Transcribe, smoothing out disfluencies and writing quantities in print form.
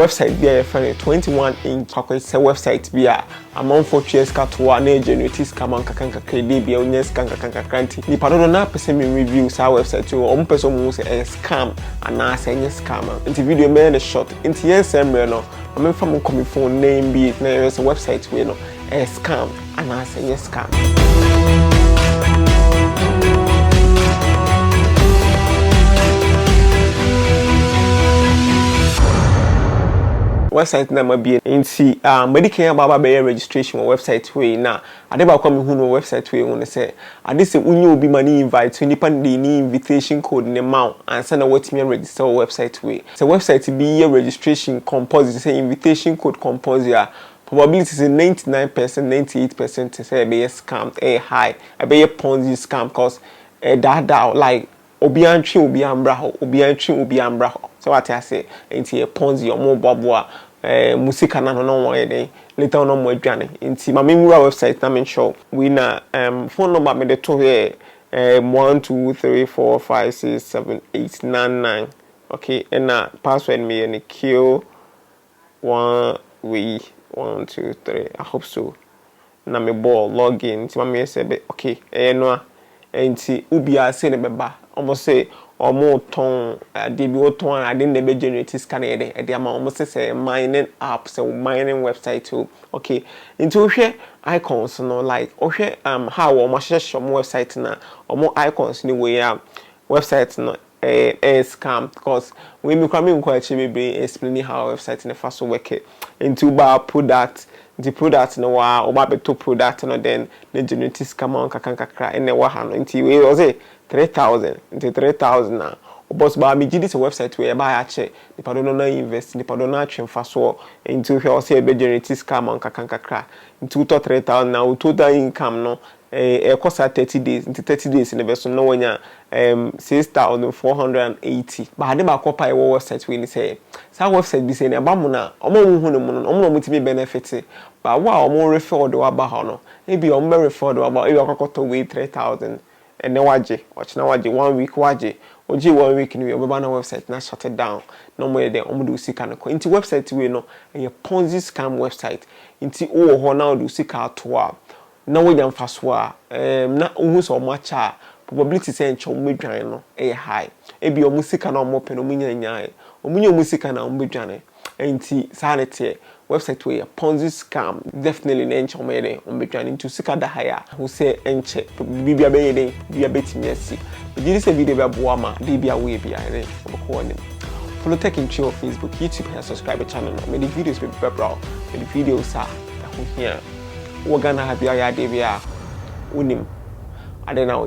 website be a friend 21-inch a website be a amount for cheers cut to one generate scam kanka kredi be onye skanka kanka kranti ni pado na person me reviews our website to on person who say a scam and na say scam into video me the short into yes no I'm from come phone name be it na a website we no a scam and na say scam. Website number be nti medical baba be registration on website way na ade ba kwa me hu no website way won say ade se unye obi mani invite nipa dey ni invitation code ne ma ansa na watimi register on website way so website be your registration composite say invitation code composite probability is 99% 98% say be scam high be ponzi scam cause that like obi antwe obi ambra ho obi antwe obi ambra ho so what I say nti ponzi omo bobo musika na no won yede later on mo adwane nti ma memura website na men show we na phone number me de to here 123456789 okay and password me and q 1 we 123 I hope so na me ball login nti ma me say be okay no nti ubi a say ne beba almost say omo ton de bi oton ade na be generate scan e de ama almost say mining app so mining website too okay into hwe icons no like hwe how omo hye mo website na omo icons ni we website no scam because we me kwame nko achi be explaining how website na first work into ba product the product no wa oba beto product no then the generate scam on kakra ene wa ha no nti we was say 3000 into 3000 na boss ba me gidi website we ba ya che the pado no invest the pado na atwemfa so into we say be generate scam on kakra into 3000 na total income no cost 30 days into 30 days in the best no wanya 6480 but ade ba kopa e website we ni say sa website bi say na ba mu na omo hu no mu no omo no mutimi benefit ba wa omo refer do aba ho no e bi omo refer do aba e bi akokoto we 3000 and then waje ochina waje 1 week waje oji 1 week ni obeba na website na shut it down no more dey omo do sika na ko into website we no e ponzi scam website into o ho na do sika to a na wo yam faso a na ohu so macha probability say ncho medwan no high e bi omu sika na omo pe no munya nya omunya omu sika na omo medwane enti sanete website we ponzi scam definitely na ncho mede omo medwane into sika da higher who say enche bibia be yede bibia betimi asi bigiri se video be boa ma de bia we bia ere oboko ne follow techintwi on Facebook YouTube and subscribe to channel no me the videos be bro me the videos are here we're gonna have your idea unim I don't know